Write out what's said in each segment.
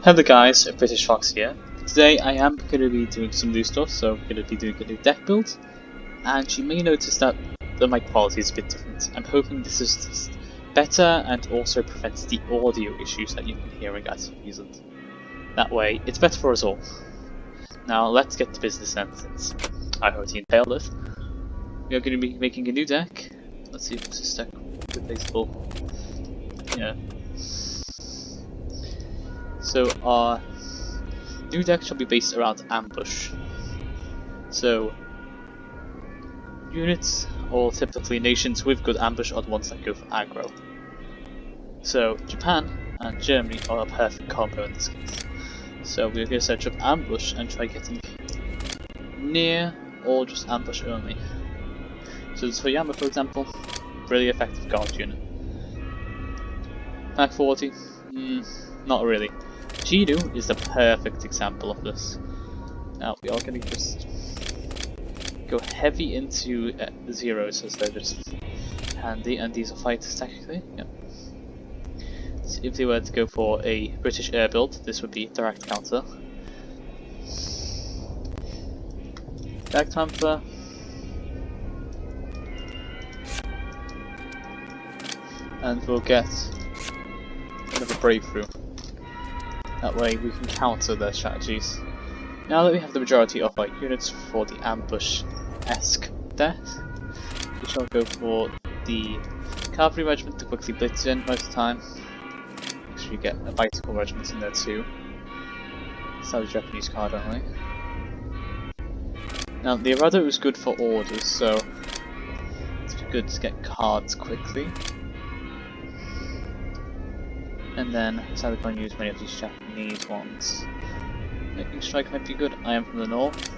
Hello guys, British Fox here. Today I am going to be doing some new stuff, so I'm going to be doing a new deck build, and you may notice that the mic quality is a bit different. I'm hoping this is just better and also prevents the audio issues that you've been hearing as you use it. That way, it's better for us all. Now let's get to business then, since I already entailed it. We are going to be making a new deck. Let's see if this deck is replaceable. Yeah. So our new deck shall be based around ambush. So units, or typically nations with good ambush, are the ones that go for aggro. So Japan and Germany are a perfect combo in this case. So we're going to search up ambush and try getting near or just ambush only. So this Yama, for example, really effective guard unit. Pack 40, not really. Jidu is the perfect example of this. Now we are going to just go heavy into zeros as they're just handy, and these are fighters technically. Yep. So if they were to go for a British air build, this would be direct counter. Back Panther. And we'll get another breakthrough. That way we can counter their strategies. Now that we have the majority of our units for the ambush-esque deck, we shall go for the cavalry regiment to quickly blitz in most of the time. Make sure you get a bicycle regiment in there too. So the Japanese card only. Now the Arado is good for orders, so it's good to get cards quickly. And then sadly can't use many of these Japanese ones. Lightning Strike might be good. I am from the north.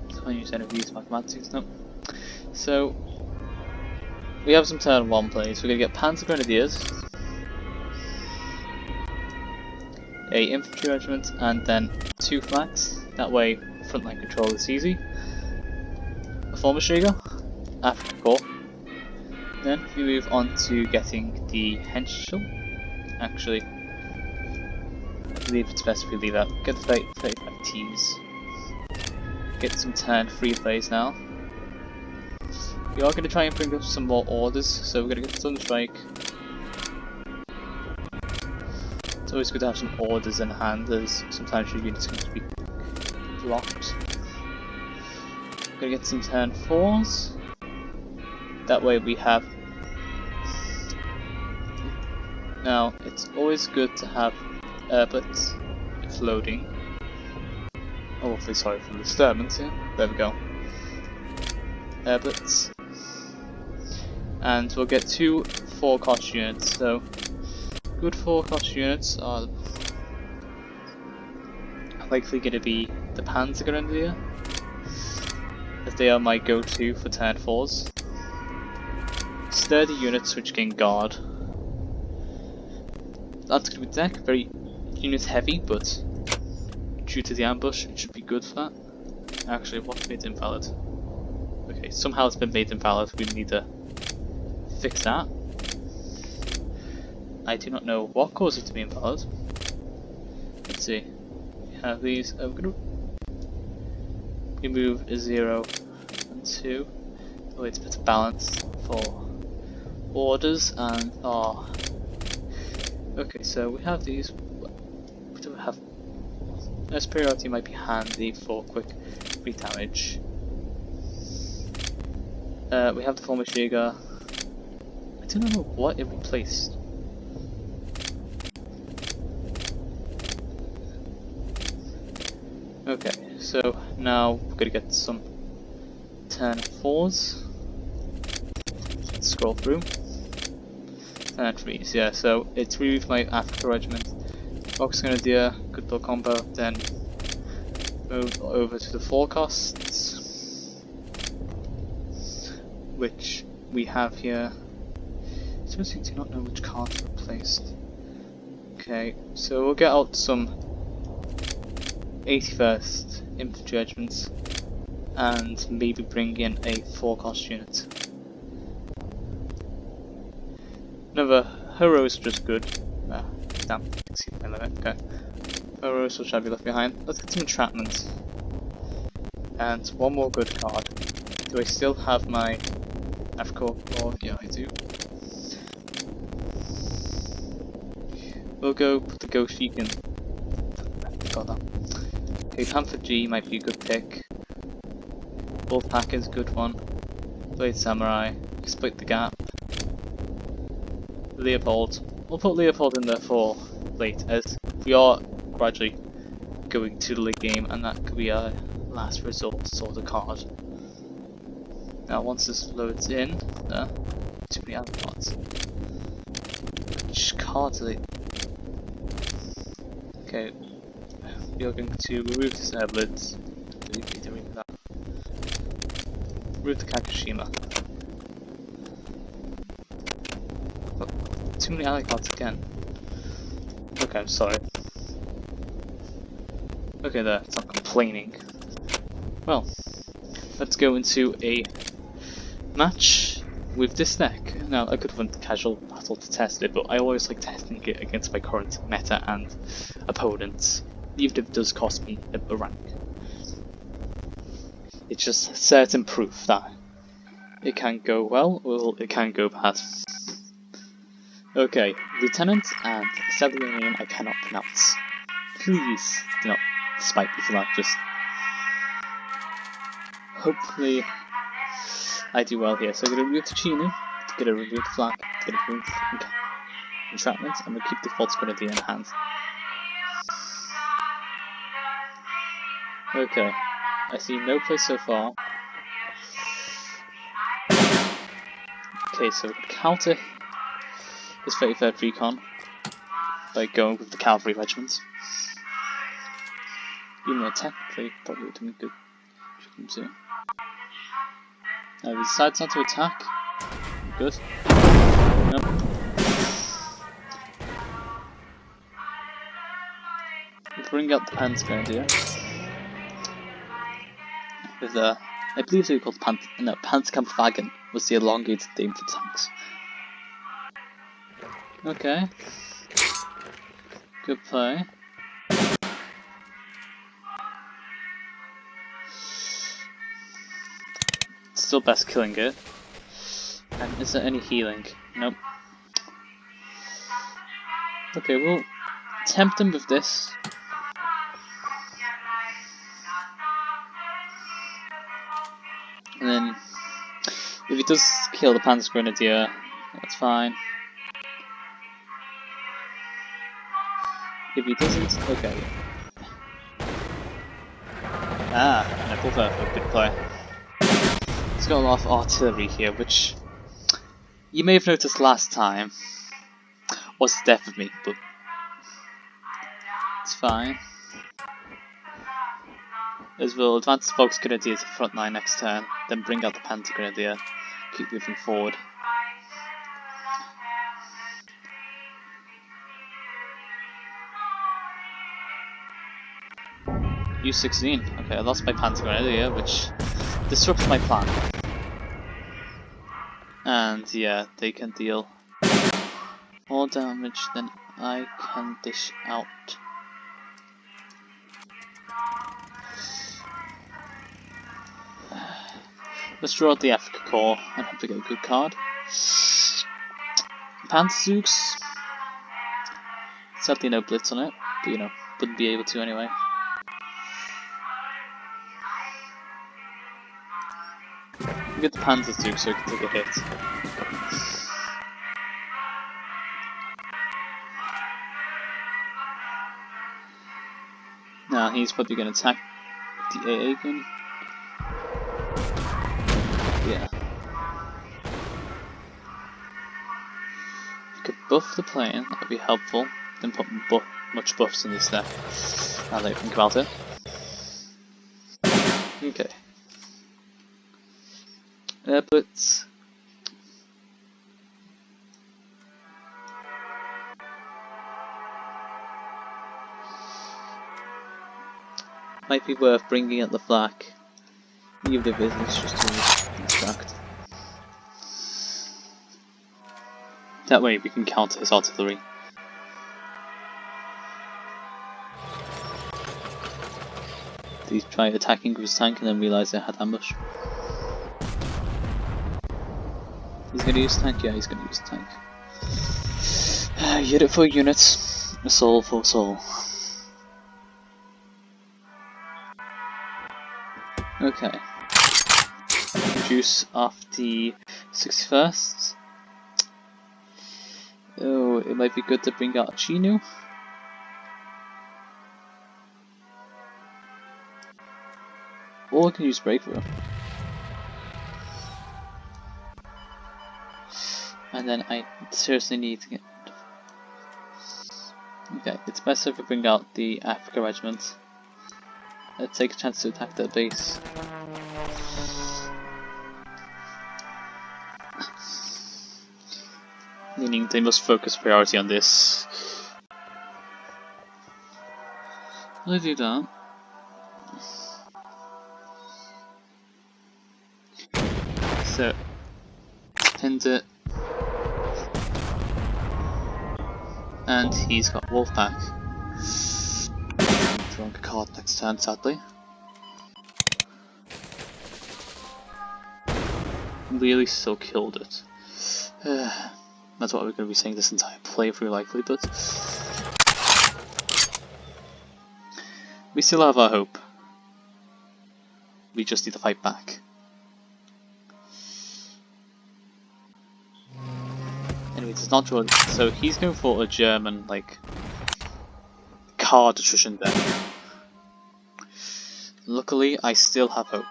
Can't use any of these mathematics, no. So we have some turn 1 plays. We're gonna get Panzer Grenadiers, a infantry regiment, and then 2 flags. That way frontline control is easy. A Formschläger, African Corps. Then we move on to getting the Henschel. Actually, I believe it's best if we leave out. Get the 35 Ts. Get some turn 3 plays now. We are going to try and bring up some more orders, so we're going to get Sunstrike. It's always good to have some orders in hand, as sometimes your units can be blocked. We're going to get some turn 4s. That way we have... Now, it's always good to have airblitz if loading. Oh, awfully sorry for the disturbance here. There we go. Airblitz. And we'll get 2 4-cost units, so good 4-cost units are likely going to be the Panzer Grenadier, as they are my go-to for turn 4s. Sturdy units which gain guard. That's going to be deck, very unit heavy, but due to the ambush it should be good for that. Actually, what made it invalid? Okay, somehow it's been made invalid, we need to fix that. I do not know what caused it to be invalid. Let's see. We have these, we move a 0 and 2. Oh, it's better balanced for orders and okay, so we have these. We don't have. Superiority might be handy for quick free damage. We have the Formschläger. I don't know what it replaced. Okay, so now we're gonna get some turn 4s. Let's scroll through. Turn 3s, yeah, so it's remove my Africa regiment. Box Grenadier, good little combo, then move over to the 4 costs, which we have here. Seriously, do not know which cards are replaced. Okay, so we'll get out some 81st infantry regiments and maybe bring in a 4-cost unit. Another Hero is just good. Damn, excuse my limit. Okay. No rows shall be left behind. Let's get some entrapment. And one more good card. Do I still have my Africa? Oh, yeah, I do. We'll go put the Ghost Beacon. Got that. Okay, Panther G might be a good pick. Wolf Pack is a good one. Blade Samurai. Exploit the Gap. Leopold. We'll put Leopold in there for late, as we are gradually going to the late game, and that could be our last resort sort of card. Now, once this loads in, too many other cards. Which cards are they? Okay, we are going to remove this Airblitz. Remove that. Remove the Kakushima. Oh, too many ally cards again. Okay, I'm sorry. Okay, there, it's not complaining. Well, let's go into a match with this deck. Now, I could have went casual battle to test it, but I always like testing it against my current meta and opponents, even if it does cost me a rank. It's just certain proof that it can go well, or it can go bad. Okay, Lieutenant, and sadly a name I cannot pronounce. Please do not spite me for that, just hopefully I do well here. So I'm going to remove the Chinu, get a remove the flag, get a remove the entrapment, and we'll keep the false grenadier in hand. Okay, I see no play so far. Okay, so we can counter his 33rd recon by going with the cavalry regiment. Even though technically probably would have been good. Too. Now he decides not to attack. Good. Nope. We'll bring out the Panzer Grenadier. With I believe they were called Panzerkampfwagen was the elongated name for tanks. Okay. Good play. Still best killing it. And is there any healing? Nope. Okay, we'll tempt him with this. And then, if he does kill the Panzer Grenadier, that's fine. If he doesn't, okay. Nipple perfect, good play. He's got a lot of artillery here, which you may have noticed last time was the death of me, but it's fine. As we'll advance the Volks Grenadier to the front line next turn, then bring out the Panzer Grenadier, keep moving forward. U-16, okay, I lost my Panzer Grenadier, which disrupts my plan. And yeah, they can deal more damage than I can dish out. Let's draw out the Africa Corps and hope to get a good card. Panzerzugs. Sadly no blitz on it, but you know, wouldn't be able to anyway. We'll get the Panzerzug so he can take a hit. Now he's probably going to attack the AA gun. Yeah. If you could buff the plane, that would be helpful. Then put much buffs in this deck. Now that I think about it. Okay. Blitz. Might be worth bringing out the flak. Leave the business just to distract. That way we can counter his artillery. They try attacking with his tank and then realize they had ambush. He's gonna use tank? Yeah, he's gonna use tank. Unit for unit, soul for soul. Okay. Reduce off the 61st. Oh, it might be good to bring out Chinu. Or I can use Breakthrough. And then I seriously need to get... Okay, it's best if we bring out the Africa Regiment. Let's take a chance to attack their base. Meaning they must focus priority on this. Will I do that? So, pinned it. And he's got Wolfpack. Drawing a card next turn, sadly. Really still killed it. That's what we're going to be saying this entire playthrough, likely, but we still have our hope. We just need to fight back. Anyway, it's not draw. So he's going for a German, like, card attrition there. Luckily, I still have hope.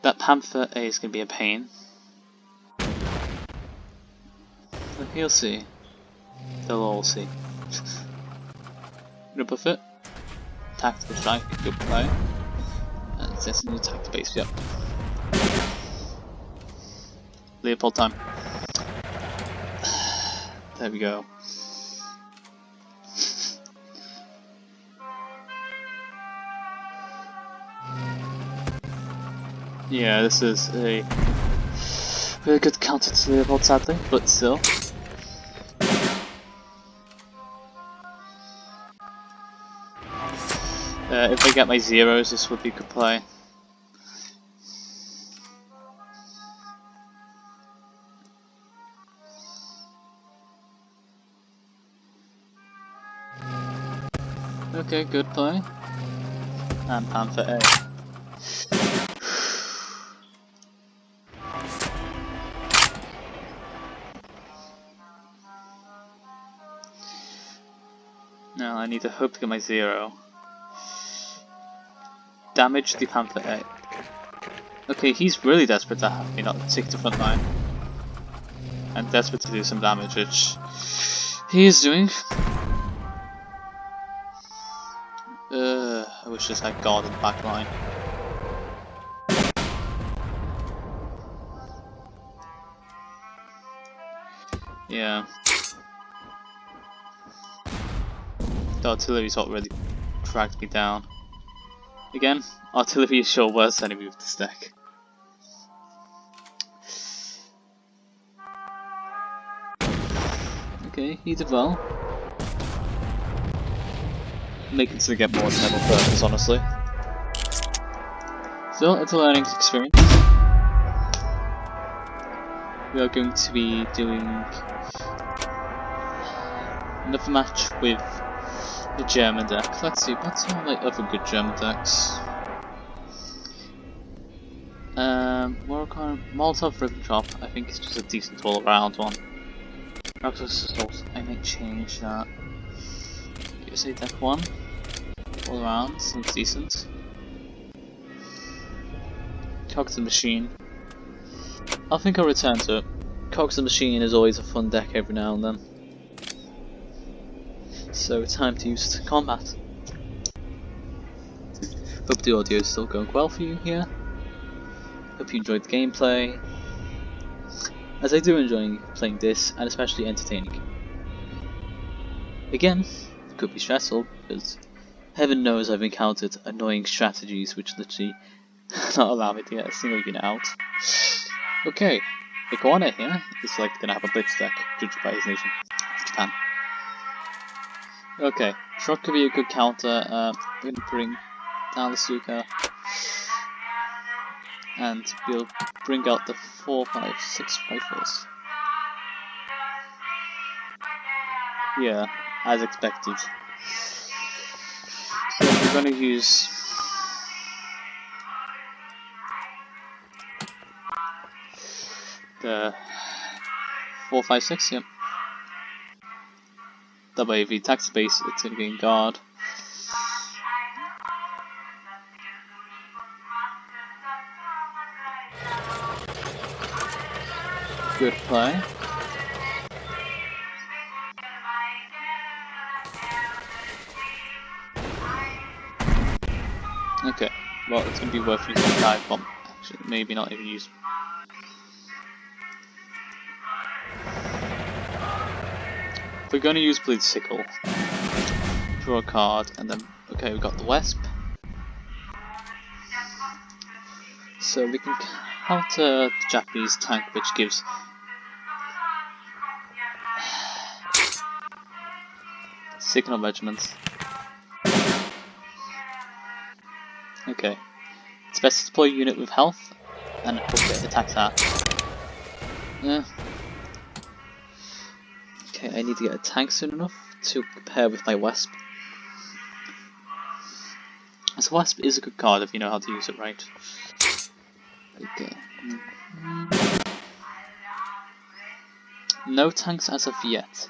That Panther A is going to be a pain. But he'll see. They'll all see. Gonna buff it. Tactical strike, good play. And it's a new tactical base, yep. Leopold time. There we go. Yeah, this is a really good counter to Leopold, sadly, but still. If I get my zeros, this would be a good play. Okay, good play. And Panther A. Now I need to hope to get my zero. Damage the Panther A. Okay, he's really desperate to have me not take the front line. And desperate to do some damage, which he is doing. I wish this had God in the back line. Yeah. The artillery's already dragged me down. Again, artillery is your worst enemy with this deck. Okay, he did well. Making to get more metal purpose, honestly. Still, it's a learning experience. We are going to be doing another match with the German deck. Let's see, what's some of my other good German decks? Molotov Ribbentrop, I think it's just a decent all-around one. Raptor's Assault, I might change that. USA deck 1, all around, seems decent. Cogs the Machine. I think I'll return to it. Cogs the Machine is always a fun deck every now and then. So it's time to use it to combat. Hope the audio is still going well for you here. Hope you enjoyed the gameplay, as I do enjoy playing this, and especially entertaining. Again, it could be stressful, because heaven knows I've encountered annoying strategies which literally not allow me to get a single unit out. Okay, Iguana here is like gonna have a blitz deck, judged by his nation, Japan. Okay, Shrug could be a good counter. We're gonna bring down the Suka, and we'll bring out the 4, 5, 6 rifles. Yeah, as expected. So we're gonna use the 4, 5, 6, yep. That way if he attacks the base, it's gonna be in guard. Good play. Okay, well it's gonna be worth using the dive bomb. Actually, maybe not even use. We're gonna use Bleed Sickle. Draw a card, and then okay, we got the Wesp. So we can counter the Japanese tank, which gives signal regiments. Okay, it's best to deploy a unit with health and hope it attacks that. Yeah. Okay, I need to get a tank soon enough to pair with my Wesp. So Wasp is a good card if you know how to use it right. Okay. No tanks as of yet.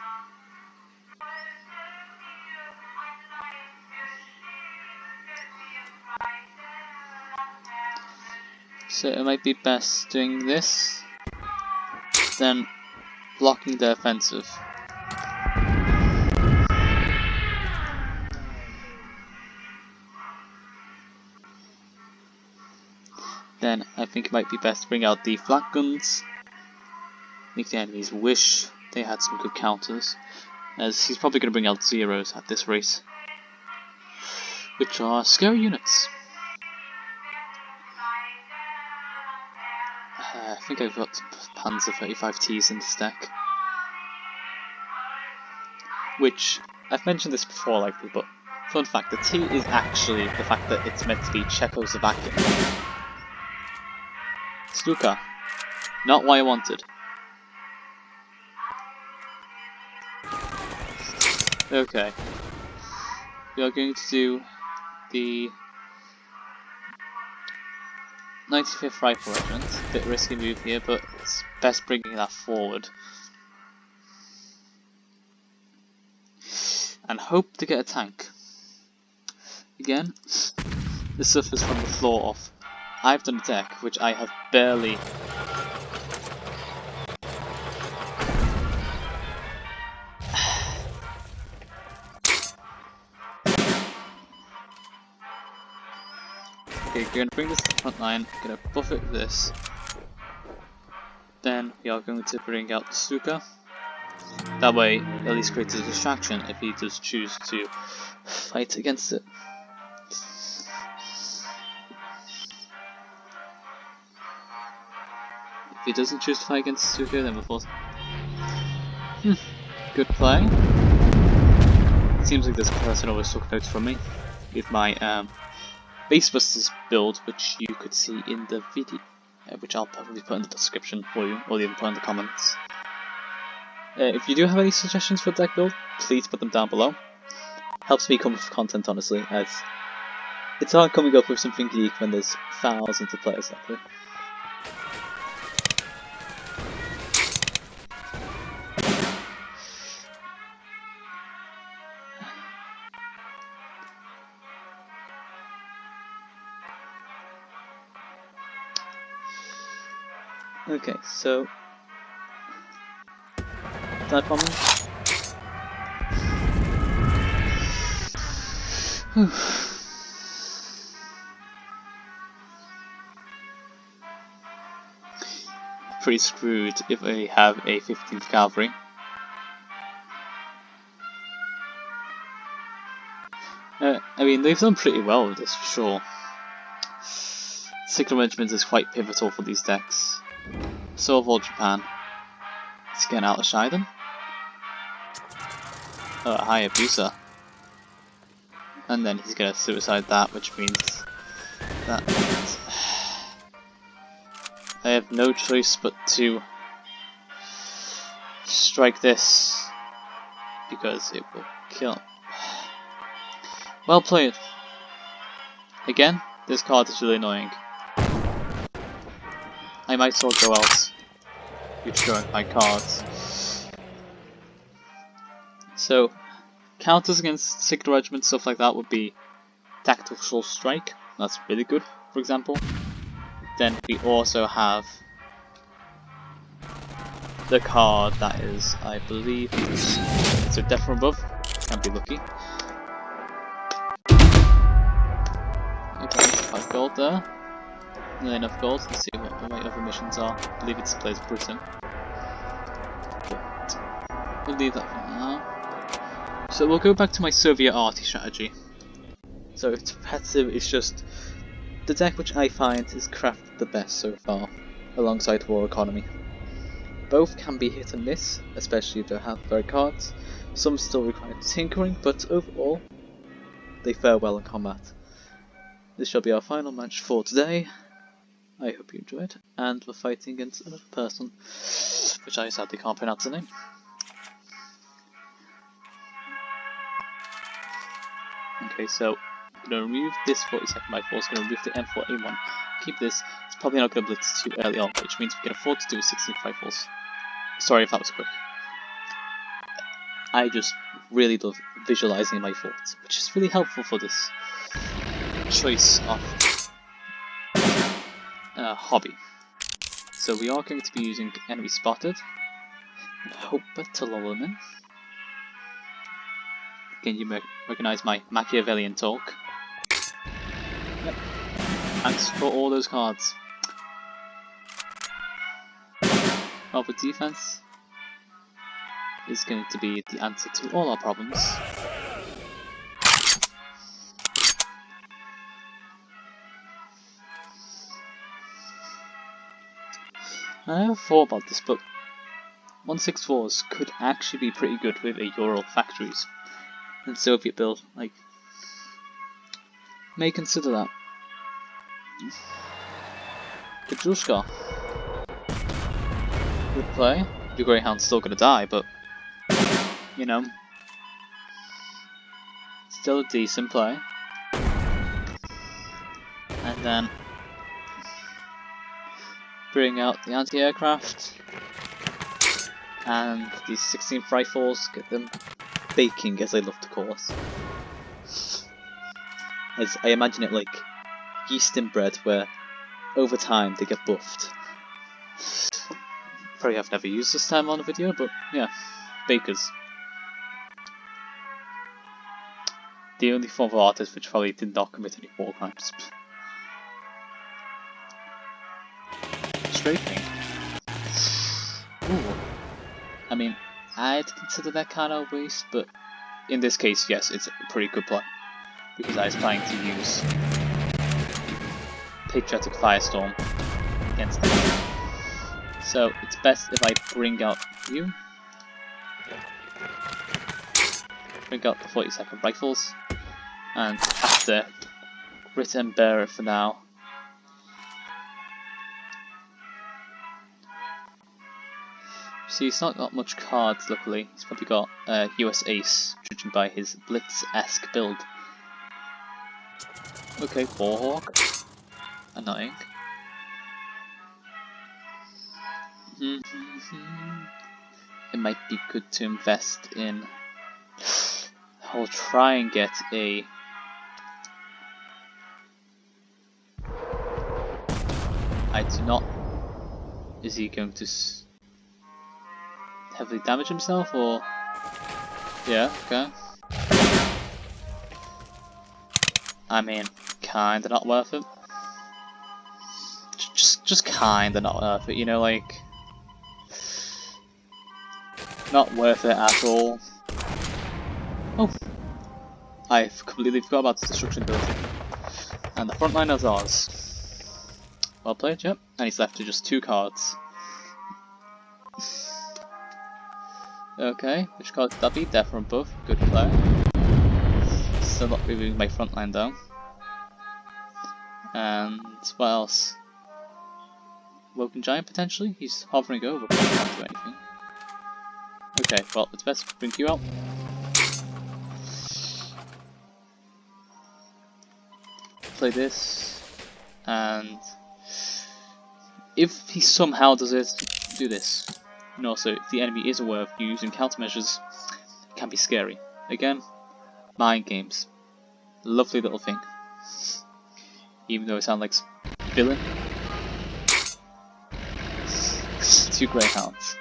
So it might be best doing this, then blocking the offensive. Then I think it might be best to bring out the flak guns, make the enemies wish they had some good counters, as he's probably going to bring out zeros at this rate, which are scary units. I think I've got Panzer 35Ts in this deck, which I've mentioned this before likely, but fun fact, the T is actually the fact that it's meant to be Czechoslovakian. Stuka, not what I wanted. Okay, we are going to do the 95th Rifle Regiment. A bit risky move here, but it's best bringing that forward. And hope to get a tank. Again, this suffers from the flaw of I've done a deck which I have barely Okay, we're going to bring this to the front line, going to buff it with this. Then we are going to bring out the Stuka. That way, it at least creates a distraction if he does choose to fight against it. If he doesn't choose to fight against the Stuka, then we'll force him. Good play. Seems like this person always took notes from me with my Base Busters build, which you could see in the video, which I'll probably put in the description for you, or even put in the comments. If you do have any suggestions for deck build, please put them down below. Helps me come up with content, honestly, as it's hard coming up with something geek when there's thousands of players out there. Okay, so dive bombing. Pretty screwed if I have a 15th Cavalry. I mean, they've done pretty well with this for sure. Signal Regiment is quite pivotal for these decks. So of all Japan. He's getting out of Shiden. Oh, a high abuser. And then he's gonna suicide that, which means that I have no choice but to strike this because it will kill. Well played. Again, this card is really annoying. I might as well go else. You're showing my cards. So, counters against Signal Regiment, stuff like that would be Tactical Strike. That's really good, for example. Then we also have the card that is, I believe, it's a Death from Above. Can't be lucky. Okay, 5 gold there. Not enough gold. Let's see what my other missions are. I believe it's Blaze Britain. But we'll leave that for now. So we'll go back to my Soviet arty strategy. So it's repetitive, it's just the deck which I find is crafted the best so far, alongside War Economy. Both can be hit and miss, especially if they have very cards. Some still require tinkering, but overall, they fare well in combat. This shall be our final match for today. I hope you enjoyed, and we're fighting against another person, which I sadly can't pronounce the name. Okay, so I'm going to remove this 42nd rifle, it's going to remove the M4A1. Keep this, it's probably not going to blitz too early on, which means we can afford to do 16 rifles. Sorry if that was quick. I just really love visualizing my forts, which is really helpful for this choice of hobby. So we are going to be using enemy spotted. I hope to lull them in. Again, you recognize my Machiavellian talk. Yep. Thanks for all those cards. Well, the defense is going to be the answer to all our problems. I never thought about this, but 164s could actually be pretty good with a Ural factories and Soviet build. Like, may consider that. Petrushka. Good play. Your Greyhound's still gonna die, but you know, still a decent play. And then bring out the anti-aircraft and these 16th rifles, get them baking, as I love to call it. As I imagine it like yeast in bread, where over time they get buffed. Probably have never used this term on a video, but yeah, bakers. The only form of artist which probably did not commit any war crimes. Strafing. Ooh. I mean, I'd consider that kind of waste, but in this case, yes, it's a pretty good play. Because I was planning to use Patriotic Firestorm against them. So it's best if I bring out you. Bring out the 42nd rifles. And after Grit and Bearer for now. See, he's not got much cards, luckily. He's probably got US Ace, judging by his Blitz-esque build. Okay, Warhawk. Annoying. It might be good to invest in... I'll try and get a... I do not... Is he going to heavily damage himself, or... Yeah, okay. I mean, kinda not worth it. Just kinda not worth it, you know, like... Not worth it at all. Oh! I've completely forgot about the destruction ability. And the front line is ours. Well played, yep. And he's left to just 2 cards. Okay, which card could that be? Death from above. Good play. Still not moving my front line though. And what else? Woken Giant potentially? He's hovering over, but he can't do anything. Okay, well, it's best to bring you out. Play this, and if he somehow does it, do this. And also, if the enemy is aware of you using countermeasures, it can be scary. Again, mind games. Lovely little thing. Even though it sounds like villain. 2 greyhounds.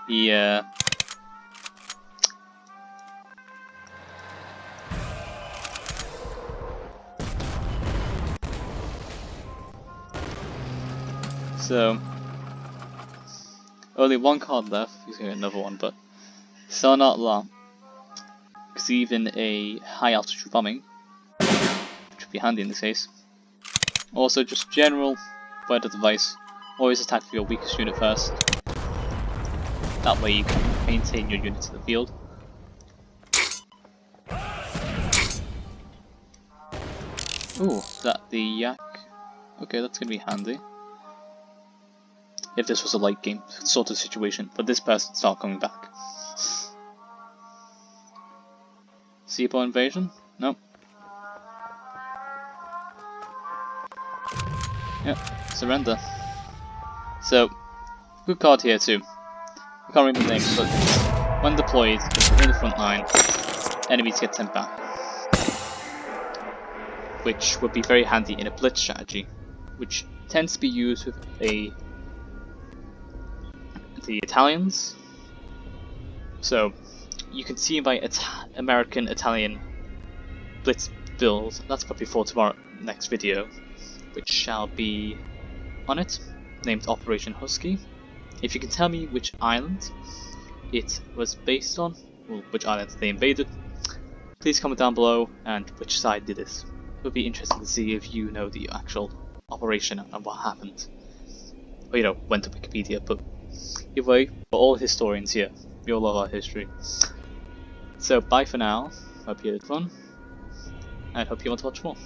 Yeah. So, only 1 card left. He's gonna get another one, but still not long. Because even a high altitude bombing, which would be handy in this case. Also, just general weather device. Always attack for your weakest unit first. That way you can maintain your units in the field. Ooh, is that the yak? Okay, that's gonna be handy. If this was a late game sort of situation, but this person's not coming back. Seaboard invasion? Nope. Yep, surrender. So, good card here too. I can't remember the name, but when deployed in the front line, enemies get sent back. Which would be very handy in a blitz strategy, which tends to be used with the Italians. So you can see by American-Italian blitz build. That's probably for tomorrow next video, which shall be on it, named Operation Husky. If you can tell me which island it was based on, or which island they invaded, please comment down below and which side did this. It would be interesting to see if you know the actual operation and what happened. Or, you know, went to Wikipedia, but either way, we're all historians here. We all love our history. So bye for now, hope you had fun, and hope you want to watch more.